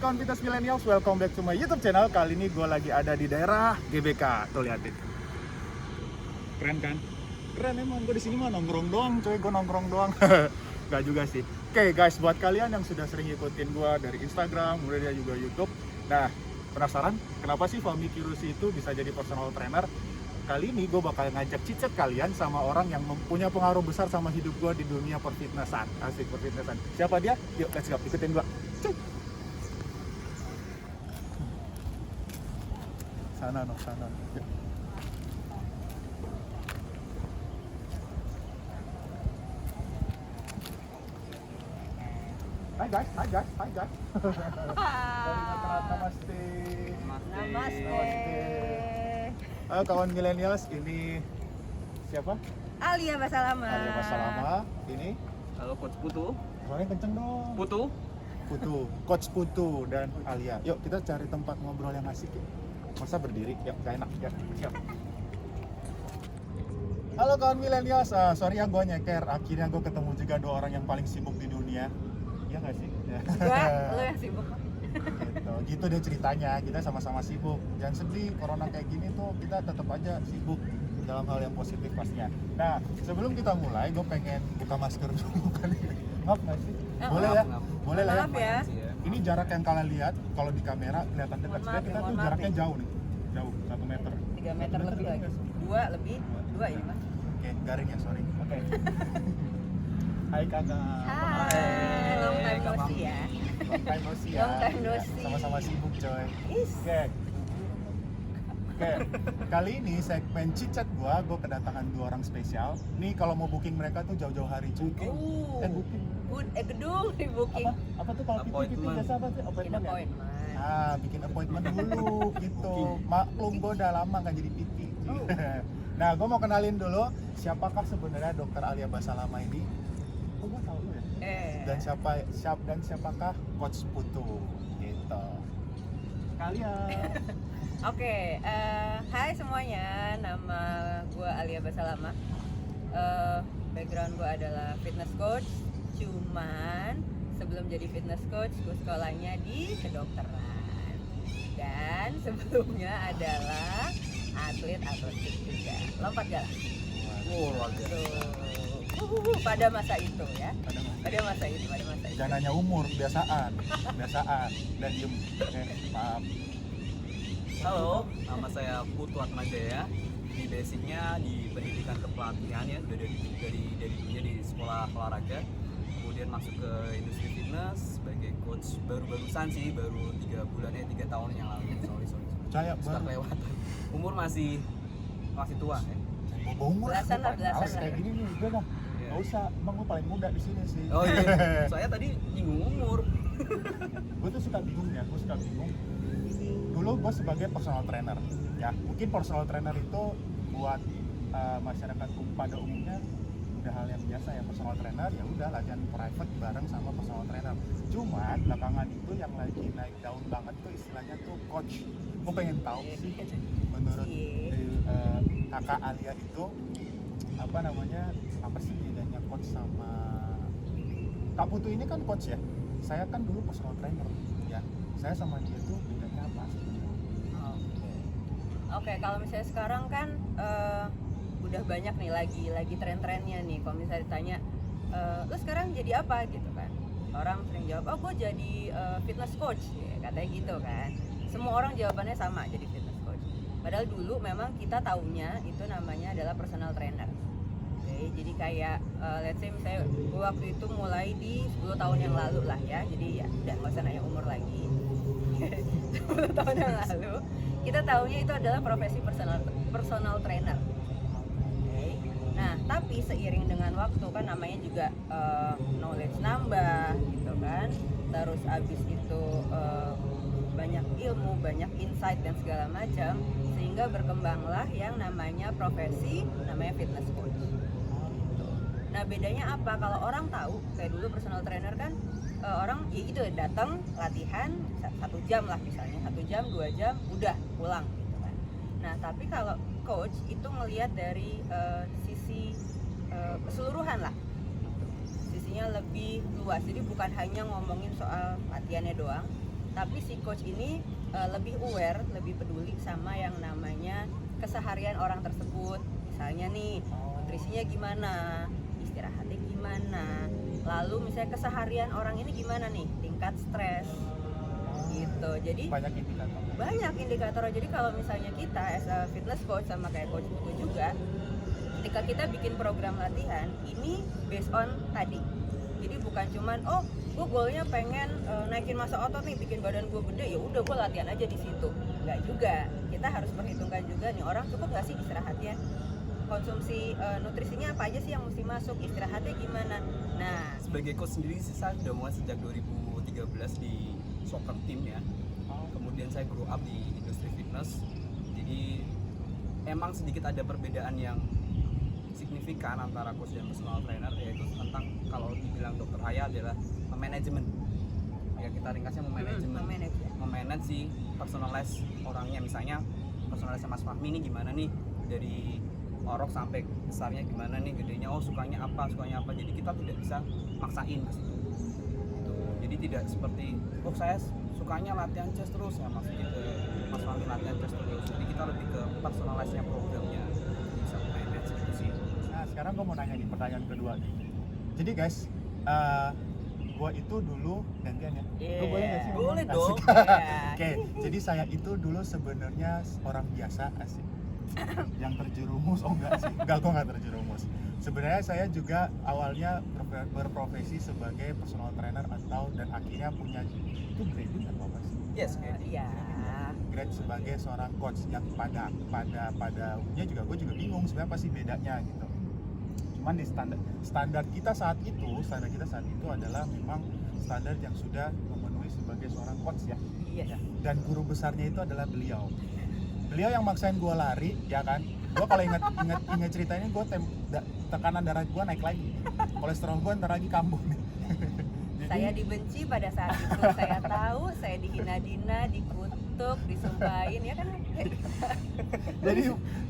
kawan Fitness Millennials, welcome back to my YouTube channel. Kali ini gue lagi ada di daerah GBK. Tuh liatin. Keren kan? Keren emang, gue di sini mah nongkrong doang, coy. Gue nongkrong doang. Gak juga sih. Oke guys, buat kalian yang sudah sering ikutin gue dari Instagram, kemudian juga YouTube. Nah, penasaran kenapa sih Fahmi Kirusi itu bisa jadi personal trainer? Kali ini gue bakal ngajak cicet kalian sama orang yang punya pengaruh besar sama hidup gue di dunia perfitnessan. Asik, perfitnessan. Siapa dia? Yuk, let's go, ikutin gue. Sana. Yuk. Hai guys. Namaste. Halo kawan millennials, ini siapa? Alia Basalama. Ini Halo Coach Putu. suaranya kenceng dong. Putu, Coach Putu dan Alia. Yuk kita cari tempat ngobrol yang asik ya. Masa berdiri? Yuk, gak enak ya. Siap. Halo kawan millennials, sorry ya gue nyeker. Akhirnya gue ketemu juga dua orang yang paling sibuk di dunia. Iya gak sih? Gua, lu yang sibuk. Gitu deh ceritanya, kita sama-sama sibuk. Jangan sedih, corona kayak gini tuh kita tetap aja sibuk dalam hal yang positif pastinya. Nah, sebelum kita mulai, gue pengen buka masker dulu kali. Maaf nggak sih? Boleh ya? Boleh lah ya? Maaf ya. Ini jarak yang kalian lihat, kalau di kamera kelihatan dekat. Sebenarnya kita tuh jaraknya jauh nih. Jauh, 1 meter. 3 meter lebih lagi. 2 ini mas. Oke, garing ya, sorry. Oke. Hai kakak. Hai, long time no see ya. Long time no see ya. Long time no see. Sama-sama sibuk coy. Is. Oke, kali ini segmen cicet gua kedatangan 2 orang spesial. Nih kalau mau booking mereka tuh jauh-jauh hari cuy. Booking. Gedung di booking. Apa tuh kalau PT biasa apa sih? Bikin Appointment ya? appointment. Bikin appointment dulu gitu. Maklum gua udah lama gak jadi PT. Nah, gua mau kenalin dulu siapakah sebenarnya Dokter Alia Basalama ini. Oh, gua tahu lu ya. Dan siapakah Coach Putu gitu. Kalian. Oke, hai semuanya, nama gue Alia Basalama. Background gue adalah fitness coach. Cuman sebelum jadi fitness coach, gue sekolahnya di kedokteran. Dan sebelumnya adalah atlet atletik juga. Lompat galah. Luar biasa. Pada masa itu ya. Pada masa itu. Jangan nanya umur, kebiasaan. Dan diem. Oke, maaf. Halo, nama saya Putu Atmajaya. Di basicnya di pendidikan kepelatihan ya, dari di sekolah olahraga. Kemudian masuk ke industri fitness sebagai coach baru-barusan sih, baru 3 bulan 3 tahun yang lalu. Sorry. Saya Start lewatan. Umur masih tua ya. Umur Belasan lah. kayak gini nih, udah dah. Iya. Gak usah, emang gue paling muda di sini sih. Oh iya, saya tadi nyinggung umur. Gue tuh suka bingung. Dulu gue sebagai personal trainer, ya mungkin personal trainer itu buat masyarakat pada umumnya udah hal yang biasa ya, personal trainer ya udah latihan private bareng sama personal trainer. Cuman belakangan itu yang lagi naik daun banget tuh istilahnya tuh coach. Gue pengen tahu sih menurut kakak Alia itu apa sih bedanya coach sama Kak Putu ini kan coach ya. Saya kan dulu personal trainer ya. Saya sama dia tuh bedanya apa sih? Oke, kalau misalnya sekarang kan udah banyak nih lagi tren-trennya nih. Kalau misalnya ditanya, lu sekarang jadi apa gitu kan? Orang sering jawab, oh gue jadi fitness coach, ya, katanya gitu kan. Semua orang jawabannya sama, jadi fitness coach. Padahal dulu memang kita taunya itu namanya adalah personal trainer. Oke, jadi kayak let's say misalnya gue waktu itu mulai di 10 tahun yang lalu lah ya. Jadi ya udah nggak usah nanya umur lagi. 10 tahun yang lalu kita tahunya itu adalah profesi personal trainer. Okay. Nah, tapi seiring dengan waktu kan namanya juga knowledge nambah gitu kan. Terus abis itu banyak ilmu, banyak insight dan segala macam, sehingga berkembanglah yang namanya profesi namanya fitness coach. Nah, bedanya apa? Kalau orang tahu kayak dulu personal trainer kan orang ya gitu datang latihan 1 jam lah misalnya, 1 jam 2 jam udah pulang gitu kan. Nah, tapi kalau coach itu melihat dari sisi keseluruhan lah, sisinya lebih luas. Jadi bukan hanya ngomongin soal latihannya doang, tapi si coach ini lebih aware, lebih peduli sama yang namanya keseharian orang tersebut. Misalnya nih, nutrisinya gimana, istirahatnya gimana, lalu misalnya keseharian orang ini gimana nih, tingkat stres gitu. Jadi banyak indikator. banyak indikator. Jadi kalau misalnya kita as a fitness coach sama kayak coach Putu juga, ketika kita bikin program latihan ini based on tadi. Jadi bukan cuman gue goalnya pengen naikin massa otot nih, bikin badan gue gede, ya udah gue latihan aja di situ. Enggak juga. Kita harus perhitungkan juga nih, orang cukup nggak sih istirahatnya, konsumsi nutrisinya apa aja sih yang mesti masuk, istirahatnya gimana. Nah, Sebagai coach sendiri sih saya udah mulai sejak 2013 di soccer team ya. Kemudian saya grow up di industri fitness. Jadi emang sedikit ada perbedaan yang signifikan antara coach dan personal trainer, yaitu tentang kalau dibilang dokter Haya adalah manajemen. Ya kita ringkasnya memanage si personalize orangnya. Misalnya personalize Mas Fahmi ini gimana nih, dari orok sampai besarnya gimana nih, gedenya sukanya apa. Jadi kita tidak bisa maksain ke situ. Gitu. Jadi tidak seperti saya sukanya latihan chest terus ya, maksudnya ke Mas Fahmi latihan chest terus. Jadi kita lebih ke personalize-nya programnya, bisa manage itu sih. Nah sekarang gue mau nanya nih, pertanyaan kedua nih. Jadi guys, gue itu dulu gantian ya. Lu boleh nggak sih? Boleh Asik. dong. Oke, jadi saya itu dulu sebenarnya orang biasa, asik. Yang terjerumus, enggak sih, gue nggak terjerumus. Sebenarnya saya juga awalnya berprofesi sebagai personal trainer dan akhirnya punya itu grading atau apa sih? Yes, kayak iya. Grade sebagai seorang coach yang pada umumnya juga gue juga bingung sebenarnya apa sih bedanya gitu. Cuman di standar kita saat itu adalah memang standar yang sudah memenuhi sebagai seorang coach ya. Iya. Dan guru besarnya itu adalah beliau yang maksain gue lari ya kan. Gue kalau inget cerita ini, tekanan darah gue naik lagi, kolesterol gue ntar lagi kambuh nih. Saya dibenci pada saat itu, saya tahu, saya dihina-dina, dikutuk, disumpahin, ya kan? Jadi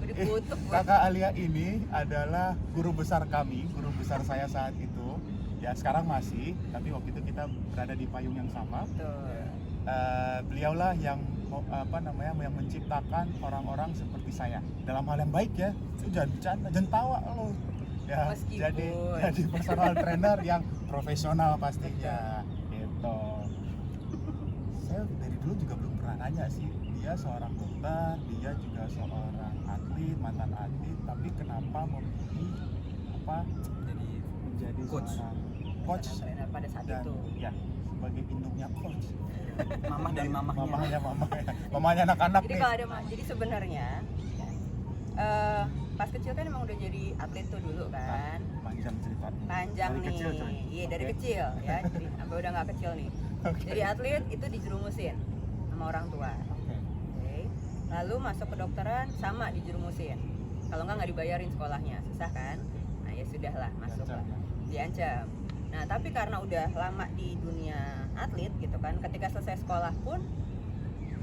dikutuk. kakak Alia ini adalah guru besar kami, guru besar saya saat itu. Ya sekarang masih, tapi waktu itu kita berada di payung yang sama. Beliaulah yang yang menciptakan orang-orang seperti saya dalam hal yang baik ya. Lu jangan bercanda, jangan tawa lo. Ya, jadi personal trainer yang profesional pastinya gitu. Saya dari dulu juga belum pernah nanya sih, dia seorang dokter, dia juga seorang atlet, mantan atlet, tapi kenapa memilih jadi menjadi coach. seorang coach Trainer pada saat dan itu. ya sebagai induknya coach. Mamah dari mamahnya. Mamanya anak-anak Jadi nih. kalau ada jadi sebenarnya pas kecil kan emang udah jadi atlet tuh dulu kan. Panjang cerita. Panjang Dari nih. kecil, coy. Iya, dari Oke. kecil ya. Jadi sampai udah nggak kecil nih. Oke. Jadi atlet itu dijerumusin sama orang tua. Oke. Oke. Lalu masuk kedokteran sama dijerumusin. Kalau nggak dibayarin sekolahnya, susah kan? Nah ya sudahlah, masuk lah. Diancam. Nah tapi karena udah lama di dunia atlet gitu kan, ketika selesai sekolah pun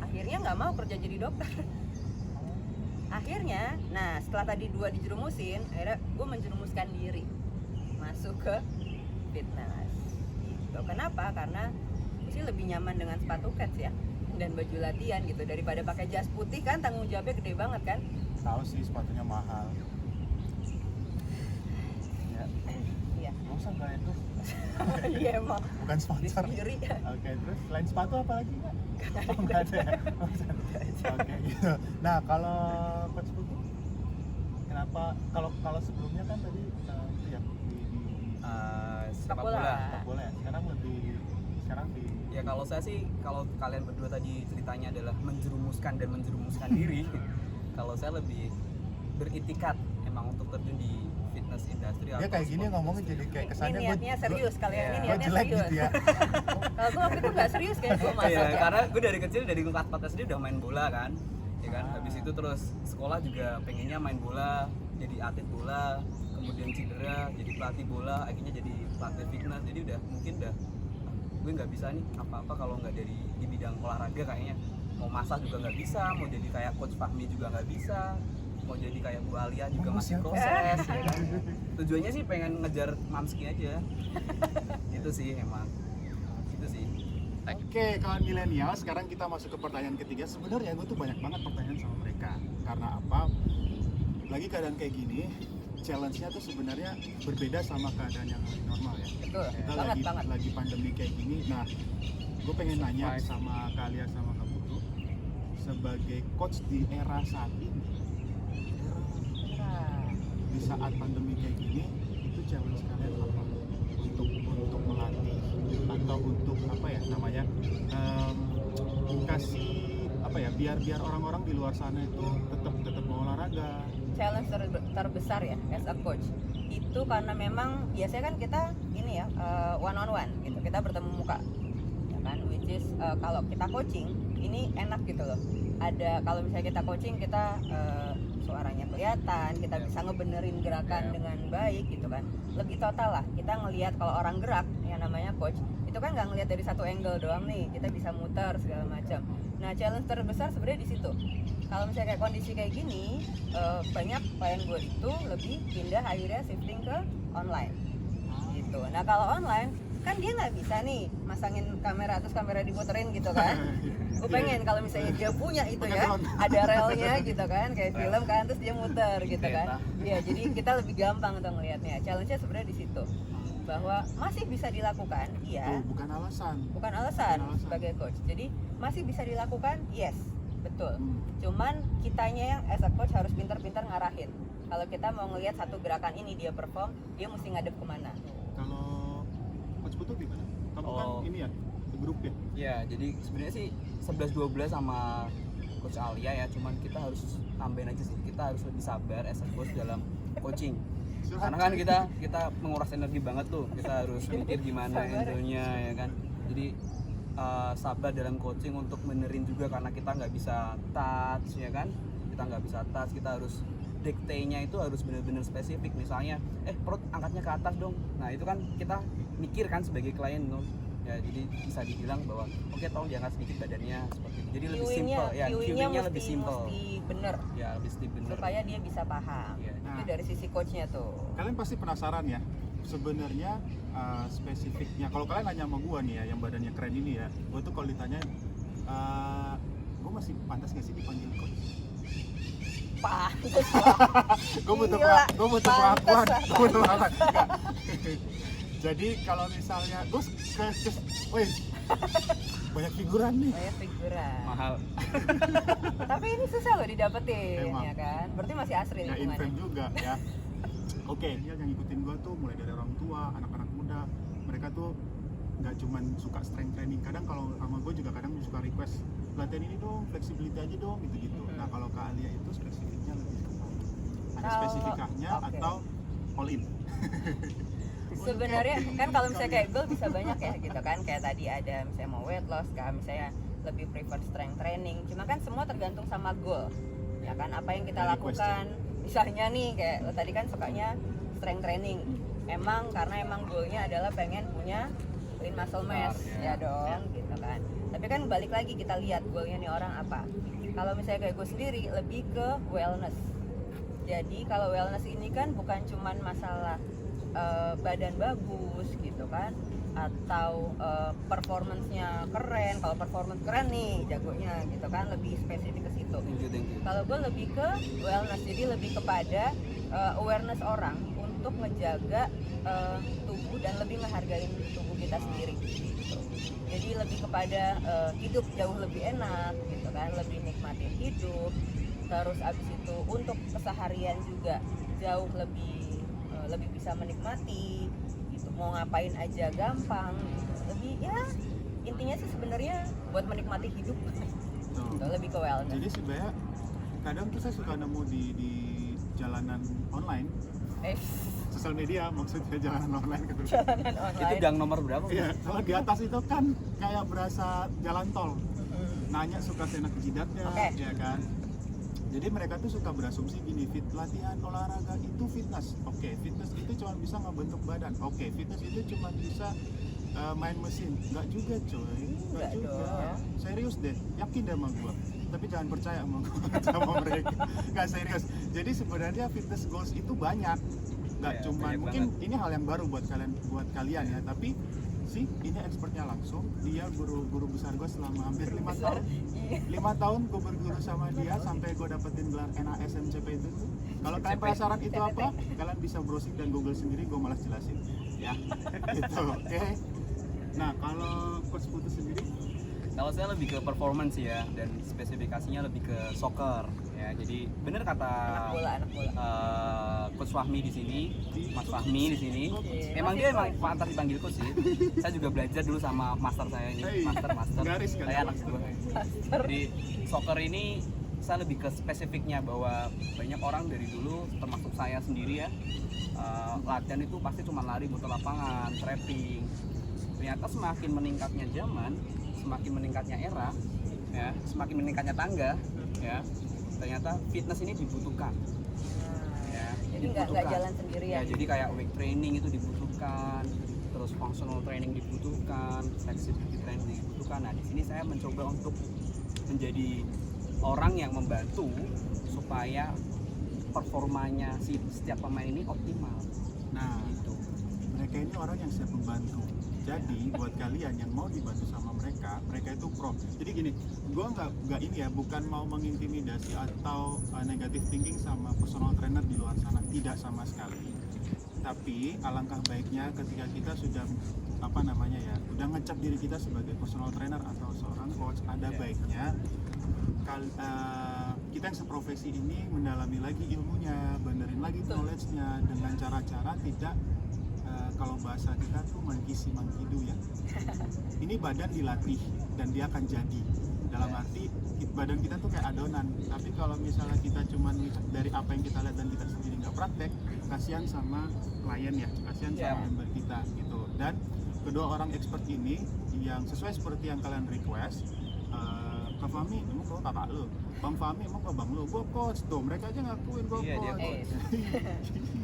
akhirnya nggak mau kerja jadi dokter. Akhirnya, nah setelah tadi 2 dijerumusin, akhirnya gue menjerumuskan diri masuk ke fitness. Gitu. Kenapa? Karena gue sih lebih nyaman dengan sepatu kets ya dan baju latihan gitu daripada pakai jas putih kan, tanggung jawabnya gede banget kan. Tahu sih sepatunya mahal. Ya. Iya. Gak usah nggak itu. Iya emang. Bukan sponsor. Sendiri. Oke, terus selain sepatu apa lagi nggak? Oh, nggak ada. Ya? Oke, gitu. Nah, kalau coach Putu, kenapa? Kalau sebelumnya kan tadi itu ya di Sepak bola. bola. sepak bola ya. Sekarang di Ya kalau saya sih, kalau kalian berdua tadi ceritanya adalah menjerumuskan diri, kalau saya lebih beritikat emang untuk terjun di fitness industry. dia kayak gini ngomongnya jadi kayak Ini kesannya niatnya serius, kalian ini Iya. gue niatnya jelek serius. gitu ya. Kalau gue waktu itu nggak serius kayak gue masuk Iya, ya. karena gue dari kecil, dari kelas 4 SD udah main bola kan, ya kan. Habis itu terus sekolah juga pengennya main bola, jadi atlet bola, kemudian cedera, jadi pelatih bola, akhirnya jadi pelatih fitness. Jadi udah gue nggak bisa nih apa-apa kalau nggak dari di bidang olahraga kayaknya. Mau masak juga nggak bisa, mau jadi kayak coach Fahmi juga nggak bisa, mau jadi kayak Bu Alia juga Bagus masih ya. proses, ya kan. Tujuannya sih pengen ngejar mamski aja. Gitu sih emang. Gitu sih. Thank you. Oke, kawan milenial, sekarang kita masuk ke pertanyaan ketiga. Sebenarnya gue tuh banyak banget pertanyaan sama mereka. Karena apa? Lagi keadaan kayak gini, challenge-nya tuh sebenarnya berbeda sama keadaan yang lagi normal ya. Betul, Kita banget. lagi pandemi kayak gini. Nah, gue pengen nanya sama kalian sama Kak Putu, sebagai coach di era saat ini, Nah, di saat pandemi kayak gini, itu challenge kalian apa? Untuk melatih atau untuk apa ya namanya kasih apa ya biar orang-orang di luar sana itu tetap mau olahraga. challenge terbesar ya as a coach itu karena memang biasanya kan kita ini ya one on one gitu, kita bertemu muka ya kan, which is kalau kita coaching ini enak gitu loh, ada kalau misalnya kita coaching kita suaranya kelihatan, kita bisa ngebenerin gerakan dengan baik gitu kan, lebih total lah, kita ngelihat kalau orang gerak yang namanya coach itu kan nggak ngelihat dari satu angle doang nih, kita bisa muter segala macam. Nah challenge terbesar sebenarnya di situ. Kalau misalnya kayak kondisi kayak gini, banyak klien gue itu lebih pindah akhirnya shifting ke online gitu. Nah kalau online kan dia nggak bisa nih masangin kamera terus kamera diputerin gitu kan. Gue pengen kalau misalnya dia punya itu ya, ada relnya gitu kan, kayak film kan, terus dia muter gitu kan. Iya, jadi kita lebih gampang tuh ngelihatnya. Challenge-nya sebenarnya di situ, bahwa masih bisa dilakukan, iya. Bukan alasan. Bukan alasan sebagai coach. Jadi masih bisa dilakukan, yes, betul. Cuman kitanya yang as a coach harus pintar-pintar ngarahin. Kalau kita mau ngelihat satu gerakan ini dia perform, dia mesti ngadep kemana. Kalau Coach Putu gimana? Kamu kan ini ya, di grup ya? Ya, jadi sebenarnya sih 11-12 sama Coach Alia ya, cuman kita harus tambahin aja sih, kita harus lebih sabar as a coach dalam coaching. Karena kan kita menguras energi banget tuh, kita harus mikir gimana handle-nya ya kan. Jadi sabar dalam coaching untuk benerin juga, karena kita nggak bisa touch ya kan, kita nggak bisa touch, kita harus dikte-nya itu harus benar-benar spesifik. Misalnya perut angkatnya ke atas dong, nah itu kan kita mikir kan sebagai klien dong ya, jadi bisa dibilang bahwa oke, tolong diangkat sedikit badannya seperti itu, jadi lebih simple ya, cueing-nya lebih simple mesti bener ya, mesti bener supaya dia bisa paham ya. Itu dari sisi coachnya tuh. Kalian pasti penasaran ya, sebenarnya spesifiknya. Kalau kalian nanya sama gua nih ya, yang badannya keren ini ya, gua tuh kalau ditanya, gua masih pantas nggak sih dipanggil coach? Pantes Gua butuh pengakuan. Enggak. Jadi kalau misalnya gua wih, banyak figuran nih. banyak figuran. Mahal. Tapi ini susah loh didapetin. Emang. Ya kan, berarti masih asri Ya lingkungannya. infame juga ya. Oke, dia yang ngikutin gua tuh mulai dari orang tua, anak-anak muda. Mereka tuh nggak cuman suka strength training. Kadang kalau sama gue juga kadang suka request latihan ini dong, flexibility aja dong, gitu-gitu. Nah kalau Kak Alia itu spesifiknya lebih ke apa? Ada Kalau- spesifikanya oke. atau all in? Sebenarnya kan kalau misalnya kayak goal bisa banyak ya gitu kan, kayak tadi ada misalnya mau weight loss kan, misalnya lebih prefer strength training, cuma kan semua tergantung sama goal ya kan, apa yang kita Dari lakukan. Misalnya nih kayak lo tadi kan sukanya strength training, emang karena emang goalnya adalah pengen punya lean muscle mass ya dong gitu kan, tapi kan balik lagi kita lihat goalnya nih orang apa. Kalau misalnya kayak gue sendiri lebih ke wellness, jadi kalau wellness ini kan bukan cuman masalah badan bagus gitu kan, atau performance-nya keren. Kalau performance keren nih jagonya gitu kan, lebih spesifik ke situ. Thank you. Kalau gue lebih ke wellness, jadi lebih kepada awareness orang untuk ngejaga tubuh dan lebih ngehargain tubuh kita sendiri gitu. Jadi lebih kepada hidup jauh lebih enak gitu kan, lebih nikmatin hidup. Terus abis itu untuk keseharian juga jauh lebih bisa menikmati gitu, mau ngapain aja gampang gitu. Lebih ya intinya sih sebenarnya buat menikmati hidup gitu, lebih ke wellness. Jadi sebenarnya kadang tuh saya suka nemu di jalanan online, sosial media maksudnya, jalanan online gitu. Jalanan Itu online. gang nomor berapa? Iya, kalau di atas itu kan kayak berasa jalan tol. Nanya suka senak jidatnya, Oke. ya kan. Jadi mereka tuh suka berasumsi gini, latihan olahraga itu fitness. Oke, fitness itu cuma bisa ngebentuk badan. Oke, fitness itu cuma bisa main mesin. Enggak juga coy, enggak juga. dong. Serius deh, yakin deh sama gua. Tapi jangan percaya sama gua, sama mereka. Enggak serius. Jadi sebenarnya fitness goals itu banyak. nggak Iya, cuma banyak mungkin ini hal yang baru buat kalian ya, tapi ini expertnya langsung. Dia guru besar gue selama hampir 5 tahun. 5 tahun gue berguru sama dia sampai gue dapetin gelar NASMCP itu tuh. Kalau kalian penasaran itu apa, kalian bisa browsing dan Google sendiri, gue malas jelasin ya. Gitu, oke. Nah, kalau Coach Putu sendiri, Kalau saya lebih ke performance ya, dan spesifikasinya lebih ke soccer ya. Jadi bener kata Anak bola. Coach Fahmi di sini, Mas Fahmi di sini. Iya, Emang Mas dia Iko. emang pantas dipanggil coach sih. Saya juga belajar dulu sama master saya ini, Hey, master. garis kan? Saya anak sebuah. Jadi soccer ini saya lebih ke spesifiknya, bahwa banyak orang dari dulu termasuk saya sendiri ya, latihan itu pasti cuma lari muter lapangan, trapping. Ternyata semakin meningkatnya zaman, semakin meningkatnya era, ya, semakin meningkatnya tangga, ya, ternyata fitness ini dibutuhkan. Ya, Jadi nggak jalan sendirian. Ya, jadi kayak weight training itu dibutuhkan, terus functional training dibutuhkan, flexibility training dibutuhkan. Nah, di sini saya mencoba untuk menjadi orang yang membantu supaya performanya si setiap pemain ini optimal. nah Gitu. mereka ini orang yang siap membantu. Jadi buat kalian yang mau dibantu sama mereka itu pro. Jadi gini, gue nggak ini ya, bukan mau mengintimidasi atau negative thinking sama personal trainer di luar sana, tidak sama sekali. Tapi alangkah baiknya ketika kita sudah udah ngecap diri kita sebagai personal trainer atau seorang coach, ada baiknya kita yang seprofesi ini mendalami lagi ilmunya, benerin lagi knowledge-nya dengan cara-cara tidak kalau bahasa kita tuh mangkisi mangkidu ya. Ini badan dilatih dan dia akan jadi. Dalam arti badan kita tuh kayak adonan. Tapi kalau misalnya kita cuman dari apa yang kita lihat dan kita sendiri nggak praktek, kasihan sama klien ya, kasihan sama member kita gitu. Dan kedua orang expert ini yang sesuai seperti yang kalian request, Kak Fahmi, emang kau kakak lu? Bang Fahmi, emang kau bang lu? Gue coach tuh, mereka aja ngakuin gue Iya, dia coach.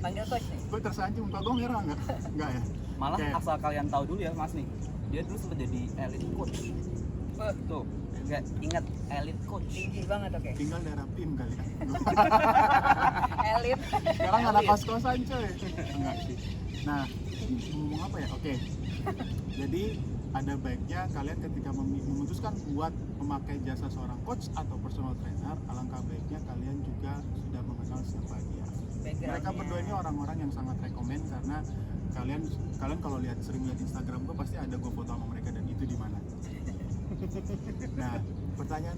Panggil coach nih. Gue tersanjung, Kak gue ngira nggak? Nggak ya? Malah Oke. asal kalian tahu dulu ya Mas nih, dia dulu sempat jadi elite coach. Tuh, nggak ingat elite coach? Tinggi banget oke. Tinggal daerah PIM kali ya. Elit. Sekarang anak kos-kosan coy. Enggak sih. Nah, ngomong apa ya? Oke. Jadi ada baiknya kalian ketika memutuskan buat memakai jasa seorang coach atau personal trainer, alangkah baiknya kalian juga sudah mengenal siapa dia. Mereka berdua ini orang-orang yang sangat rekomen karena kalian kalau sering lihat Instagram gue pasti ada gue foto sama mereka dan itu di mana. Nah, pertanyaan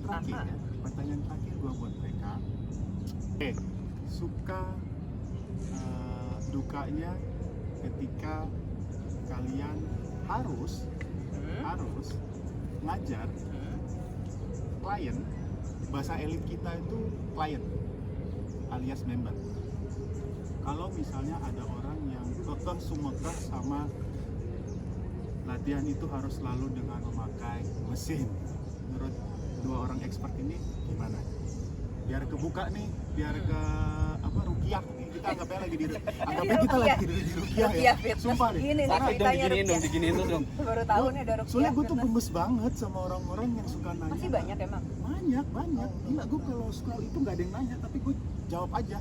terakhir gue buat mereka. Suka dukanya ketika kalian harus ngajar klien. Bahasa elit kita itu klien alias member. Kalau misalnya ada orang yang kekeh sumekeh sama latihan itu harus selalu dengan memakai mesin, menurut dua orang expert ini gimana? Biar kebuka nih, biar ke rukiah nih, kita anggapnya lagi anggapnya kita lagi di rukiah ya. Sumpah deh. Gini nih Dong, ceritanya diginiin tuh dong. Baru tahu nih ada rupiah. Soalnya gue tuh gemes banget sama orang-orang yang suka nanya. Masih banyak emang. Banyak. Gila, gue kalau school itu nggak ada yang nanya, tapi gue jawab aja.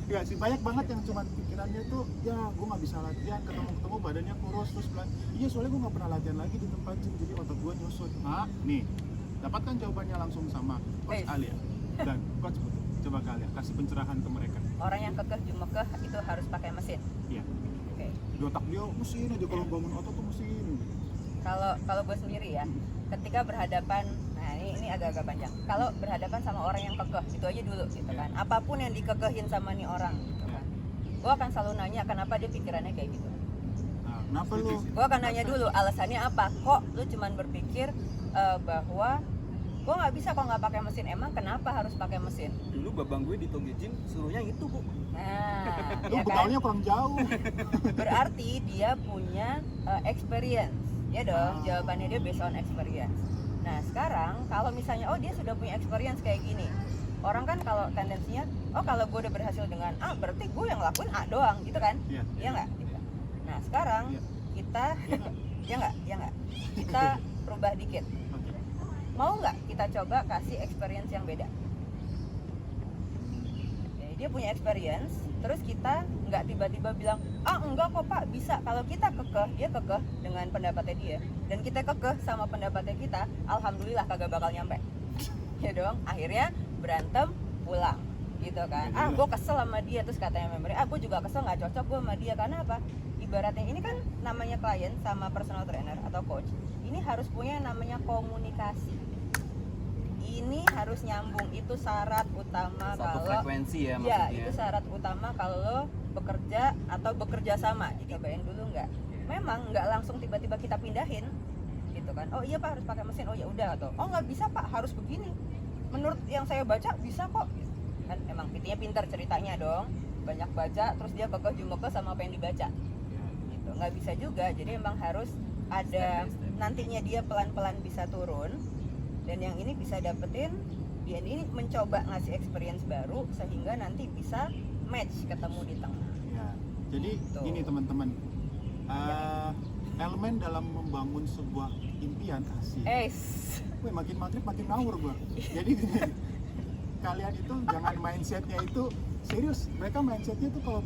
Enggak sih, banyak banget yang cuman pikirannya tuh, ya gue nggak bisa latihan, ketemu badannya kurus, terus bilang, iya soalnya gue nggak pernah latihan lagi di tempat gym, jadi otot gue nyusut. Nah, nih, dapatkan jawabannya langsung sama Coach Alia dan Coach Putu. Coba kalian kasih pencerahan ke mereka. Orang yang kekeh jumekeh itu harus pakai mesin. Iya. Oke. Di otak dia mesin aja, kalau bangun otot tuh mesin. Kalau gue sendiri ya, ketika berhadapan, nah ini agak-agak panjang. Kalau berhadapan sama orang yang kekeh, itu aja dulu gitu kan. Apapun yang dikekehin sama nih orang, gitu kan. Gue akan selalu nanya kenapa dia pikirannya kayak gitu. Nah, kenapa lu? Gue akan nanya dulu alasannya apa. Kok lu cuman berpikir bahwa gue nggak bisa kok nggak pakai mesin. Emang kenapa harus pakai mesin? Dulu babang gue di Toge Gym suruhnya itu, Bu. Nah, Lu ya kan? begaulnya kurang jauh. Berarti dia punya experience, ya dong. Jawabannya dia based on experience. Nah sekarang kalau misalnya dia sudah punya experience kayak gini, orang kan kalau tendensinya, kalau gue udah berhasil dengan A, berarti gue yang lakuin A doang, gitu kan? Iya. Iya nggak? Gitu. Nah sekarang kita, ya nggak, kita rubah dikit. Mau nggak kita coba kasih experience yang beda? Oke. dia punya experience, terus kita nggak tiba-tiba bilang enggak kok Pak bisa. Kalau kita kekeh, dia kekeh dengan pendapatnya dia, dan kita kekeh sama pendapatnya kita, alhamdulillah kagak bakal nyampe. Ya dong, akhirnya berantem, pulang gitu kan. Gue kesel sama dia, terus katanya member, gue juga kesel, nggak cocok gue sama dia. Karena apa? Ibaratnya ini kan namanya klien sama personal trainer atau coach, ini harus punya yang namanya komunikasi. Ini harus nyambung, itu syarat utama. Satu kalau frekuensi ya ya maksudnya. itu syarat utama kalau lo bekerja atau bekerja sama. Jadi cobain dulu nggak, memang nggak langsung tiba-tiba kita pindahin gitu kan. Oh iya Pak harus pakai mesin, oh ya udah, atau oh nggak bisa Pak harus begini, menurut yang saya baca bisa kok kan. Emang Pitinya pintar ceritanya dong, banyak baca, terus dia kekeh jumekeh sama apa yang dibaca gitu. Nggak bisa juga, jadi emang harus ada Step by step. nantinya dia pelan-pelan bisa turun, dan yang ini bisa dapetin, dia ini mencoba ngasih experience baru sehingga nanti bisa match, ketemu di tengah. Ya, jadi Gitu. gini teman-teman, elemen dalam membangun sebuah impian asik. Wih, makin maghrib makin ngawur gua. Jadi gini, kalian itu jangan mindsetnya itu serius. Mereka mindsetnya tuh kalau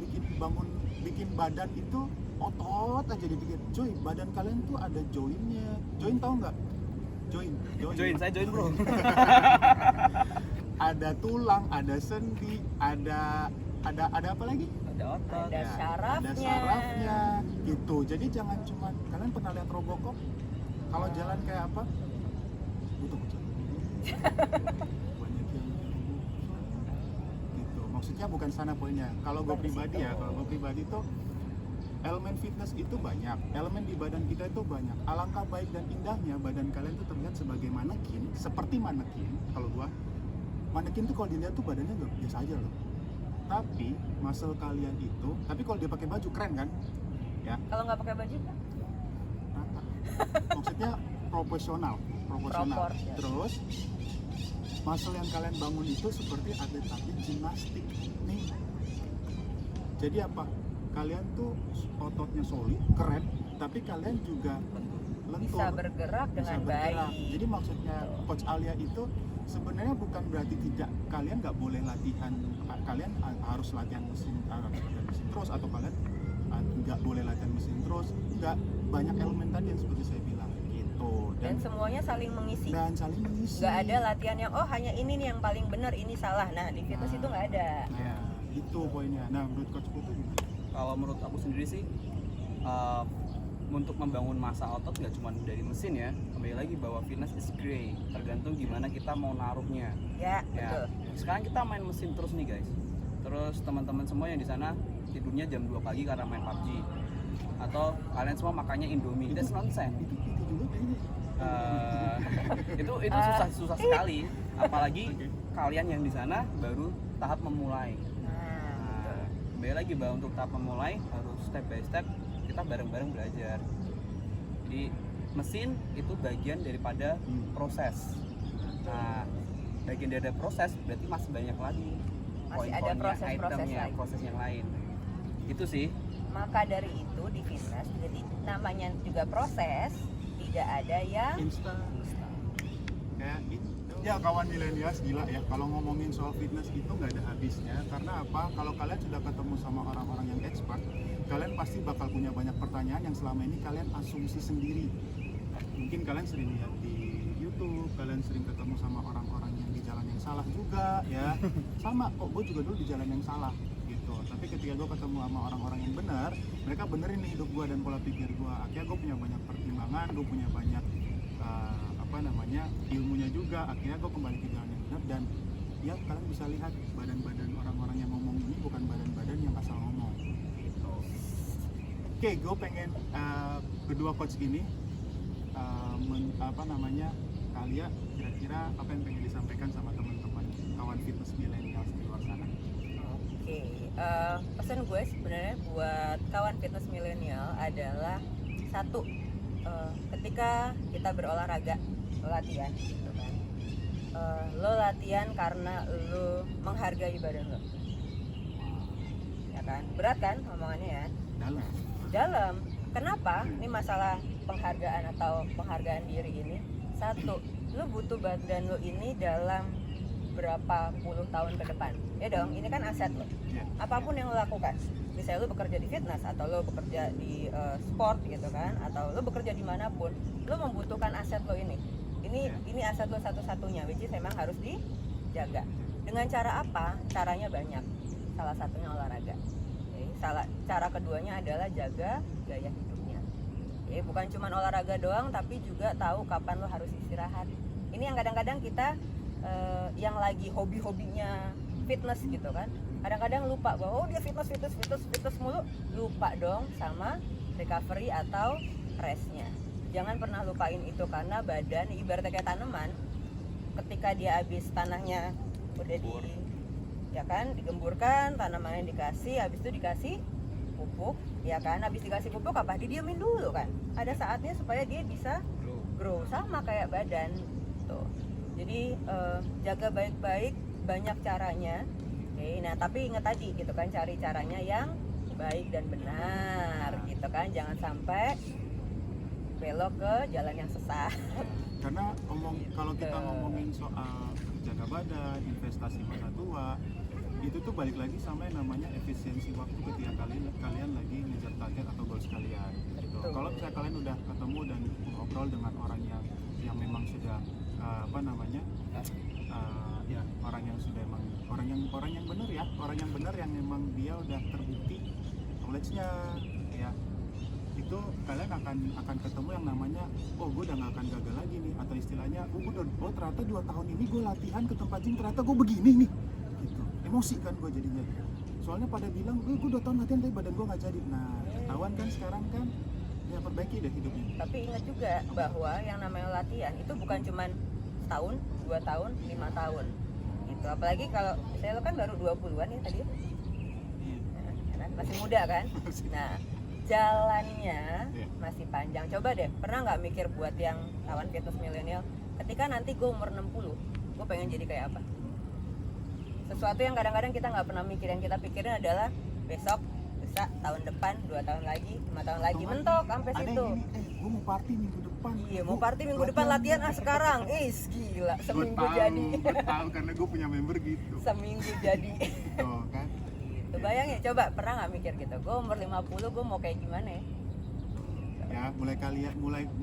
bikin badan itu otot aja dipikir. Joy, badan kalian tuh ada joinnya. Join tahu nggak? Join. Saya join bro. Ada tulang, ada sendi, ada apa lagi? Ada otot. Ada Ya, syarafnya. ada sarafnya gitu. Jadi jangan cuma, kalian pernah lihat Robocop? Kalau jalan kayak apa? Butuh jalan. Banyak yang gitu. Maksudnya bukan sana poinnya. Kalau gue pribadi ya, tuh elemen fitness itu banyak, elemen di badan kita itu banyak. Alangkah baik dan indahnya badan kalian tuh terlihat sebagai manekin, seperti manekin. Kalau gua, manekin tuh kalau dilihat tuh badannya nggak biasa aja loh. Tapi muscle kalian itu, tapi kalau dia pakai baju keren kan? Ya, Kalau nggak pakai baju kan? rata. Maksudnya proporsional. Proporsional. Terus muscle yang kalian bangun itu seperti atlet-atlet gimnastik nih. Jadi apa? Kalian tuh ototnya solid, keren, tapi kalian juga lentur, Bisa bergerak bisa dengan bergerak. baik. Jadi maksudnya Coach Alia itu sebenarnya bukan berarti kalian nggak boleh latihan, kalian harus latihan mesin terus, atau kalian nggak boleh latihan mesin terus. Nggak, banyak elemen tadi yang seperti saya bilang gitu. Dan semuanya saling mengisi. Dan saling mengisi. Nggak ada latihan yang hanya ini nih yang paling benar, ini salah. Nah di fitness itu nggak ada. Nah, itu poinnya. Nah, menurut Coach Putu gimana? Kalau menurut aku sendiri sih, untuk membangun massa otot nggak cuma dari mesin ya. Kembali lagi bahwa fitness is gray, tergantung gimana kita mau naruhnya. Ya, Ya. betul. Sekarang kita main mesin terus nih guys. Terus teman-teman semua yang di sana tidurnya jam 2 pagi karena main PUBG. Atau kalian semua makannya Indomie. That's nonsense. Itu juga kayaknya. Itu susah sekali. Apalagi kalian yang di sana baru tahap memulai. Nah, kembali lagi bahwa untuk tahap memulai harus step by step kita bareng-bareng belajar. Jadi mesin itu bagian daripada proses. Nah, bagian dari proses berarti masih banyak lagi Masih ada poin-poinnya, proses-proses itemnya, lain. proses yang lain. Itu sih. Maka dari itu di fitness, jadi namanya juga proses, tidak ada yang Instan. Kayak itu. Ya kawan milenials, gila ya, kalau ngomongin soal fitness itu nggak ada habisnya. Karena apa? Kalau kalian sudah ketemu sama orang-orang yang expert, kalian pasti bakal punya banyak pertanyaan yang selama ini kalian asumsi sendiri. Mungkin kalian sering lihat di YouTube, kalian sering ketemu sama orang-orang yang di jalan yang salah juga ya. Sama kok, gue juga dulu di jalan yang salah gitu. Tapi ketika gue ketemu sama orang-orang yang benar, mereka benerin nih hidup gue dan pola pikir gue. Akhirnya gue punya banyak pertimbangan, gue punya banyak ilmunya juga. Akhirnya gue kembali ke jalan yang benar, dan ya kalian bisa lihat badan-badan orang-orang yang ngomong ini bukan badan-badan yang asal ngomong gitu. Oke, gue pengen kedua coach ini Alia, kira-kira apa yang pengen disampaikan sama teman-teman kawan fitness milenial di luar sana? Oke, pesan gue sebenarnya buat kawan fitness milenial adalah satu, ketika kita berolahraga, latihan gitu kan, lo latihan karena lo menghargai badan lo, ya kan? Berat kan omongannya ya? Dalam. Kenapa? Ini masalah penghargaan atau penghargaan diri ini. Satu, lo butuh badan lo ini dalam berapa puluh tahun ke depan. Ya dong, ini kan aset lo. Iya. Apapun yang lo lakukan, misalnya lo bekerja di fitness atau lo bekerja di sport gitu kan, atau lo bekerja dimanapun, lo membutuhkan aset lo ini. Ini aset lo satu-satunya, which is memang harus dijaga. Dengan cara apa? Caranya banyak. Salah satunya olahraga. Cara keduanya adalah jaga gaya hidupnya. Bukan cuma olahraga doang, tapi juga tahu kapan lo harus istirahat. Ini yang kadang-kadang kita yang lagi hobi-hobinya fitness gitu kan, kadang-kadang lupa bahwa dia fitness mulu, lupa dong sama recovery atau restnya. Jangan pernah lupain itu, karena badan ibaratnya kayak tanaman, ketika dia habis tanahnya udah digemburkan, tanamannya dikasih, habis itu dikasih pupuk, ya kan, habis dikasih pupuk apa, didiemin dulu kan, ada saatnya supaya dia bisa grow, sama kayak badan tuh. Jadi jaga baik-baik, banyak caranya. Nah tapi ingat tadi gitu kan, cari caranya yang baik dan benar gitu kan, jangan sampai belok ke jalan yang sesat. Karena kalau kita ngomongin soal jaga badan, investasi masa tua, itu tuh balik lagi sama yang namanya efisiensi waktu ketika kalian lagi ngejar target atau goals kalian gitu. Kalau misalnya kalian udah ketemu dan ngobrol dengan orang yang memang sudah ya orang yang sudah emang orang yang benar ya, orang yang benar yang memang dia udah terbukti knowledge-nya ya, itu kalian akan ketemu yang namanya gue udah nggak akan gagal lagi nih, atau istilahnya ternyata 2 tahun ini gue latihan ke tempat gym ternyata gue begini nih gitu. Emosi kan gue jadinya, soalnya pada bilang gue 2 tahun latihan tapi badan gue nggak jadi. Nah ketahuan kan sekarang kan, ya perbaiki deh hidupnya. Tapi ingat juga bahwa yang namanya latihan itu bukan cuman setahun, 2 tahun, 5 tahun gitu. Apalagi kalau saya lo kan baru 20-an ya tadi, masih muda kan. Nah jalannya masih panjang. Coba deh, pernah nggak mikir buat yang kawan fitness milenial, ketika nanti gue umur 60, gue pengen jadi kayak apa? Sesuatu yang kadang-kadang kita nggak pernah mikir. Yang kita pikirin adalah besok, bisa, tahun depan, 2 tahun lagi, 5 tahun lagi, mentok sampai situ. Gue mau party minggu depan. Iya, mau party minggu depan, latihan sekarang. Gila, seminggu jadi. Gue tahu karena gue punya member gitu. Seminggu jadi. Tuh kan. Gitu. Bayangin, coba pernah nggak mikir gitu? Gue umur 50, gue mau kayak gimana ya? Ya,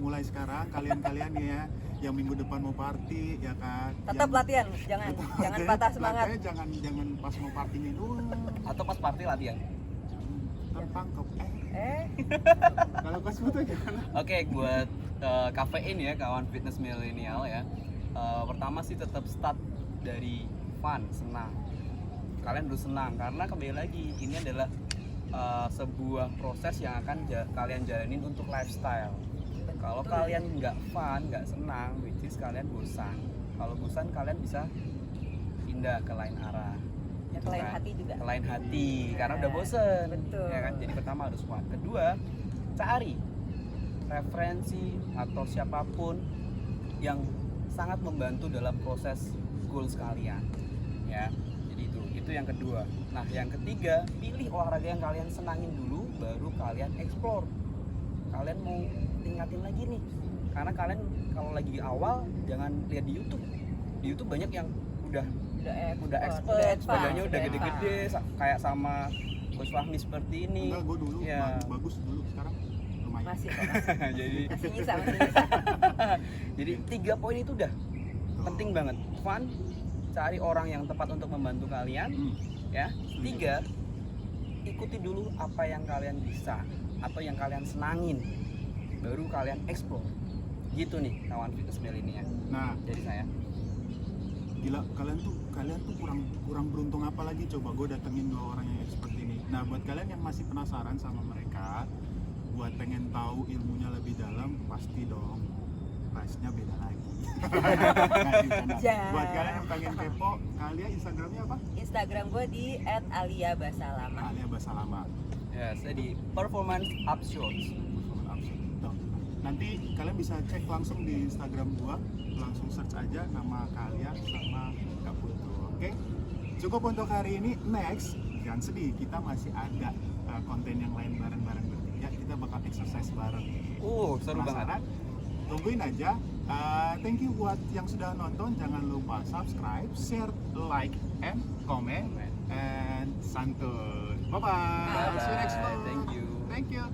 mulai sekarang kalian ya yang minggu depan mau party ya kan. Tetap latihan, jangan patah semangat. Jangan pas mau partinya doang. Atau pas party latihan. Tertangkap. Kalau Coach Putu gimana? Oke, buat kafein ya kawan fitness milenial ya. Pertama sih tetap start dari fun, senang. Kalian harus senang karena kembali lagi ini adalah sebuah proses yang akan kalian jalanin untuk lifestyle. Kalau kalian nggak fun, nggak senang, which is kalian bosan. Kalau bosan kalian bisa pindah ke lain arah. Ya, ke lain hati juga. Ke lain hati karena udah bosen. Betul. Ya kan? Jadi pertama harus fun. Kedua, cari referensi atau siapapun yang sangat membantu dalam proses goals kalian. Ya. Itu yang kedua. Nah, yang ketiga, pilih olahraga yang kalian senangin dulu, baru kalian explore. Kalian mau tingkatin lagi nih. Karena kalian kalau lagi awal jangan lihat di YouTube. Di YouTube banyak yang udah expert, badannya udah gede-gede kayak sama Coach Fahmi seperti ini. Enggak, gue dulu ya. Bagus dulu, sekarang lumayan. Masih. Jadi masih nyisa. Jadi 3 poin itu udah penting banget. Fun, cari orang yang tepat untuk membantu kalian, ya. 3, ikuti dulu apa yang kalian bisa atau yang kalian senangin, baru kalian explore. Gitu nih kawan fitness milenial. Nah, jadi saya gila, kalian tuh kurang beruntung apa lagi coba gue datengin 2 orang yang expert ini. Nah, buat kalian yang masih penasaran sama mereka, buat pengen tahu ilmunya lebih dalam, pasti dong price-nya beda lagi. Buat kalian yang pengen kepo, kalian Instagramnya apa? Instagram gue di @aliabasalama. Alia Basalama. ya, saya di Performance Up Shorts. Nanti kalian bisa cek langsung di Instagram gua, langsung search aja nama kalian sama Kak Putu. Oke? Cukup untuk hari ini. Next, jangan sedih, kita masih ada konten yang lain bareng-bareng bertiga. Kita bakal exercise bareng. Seru banget. Penasaran? tungguin aja. Thank you buat yang sudah nonton. Jangan lupa subscribe, share, like, and comment. And santun. Bye bye. See you next vlog. Thank you. Thank you.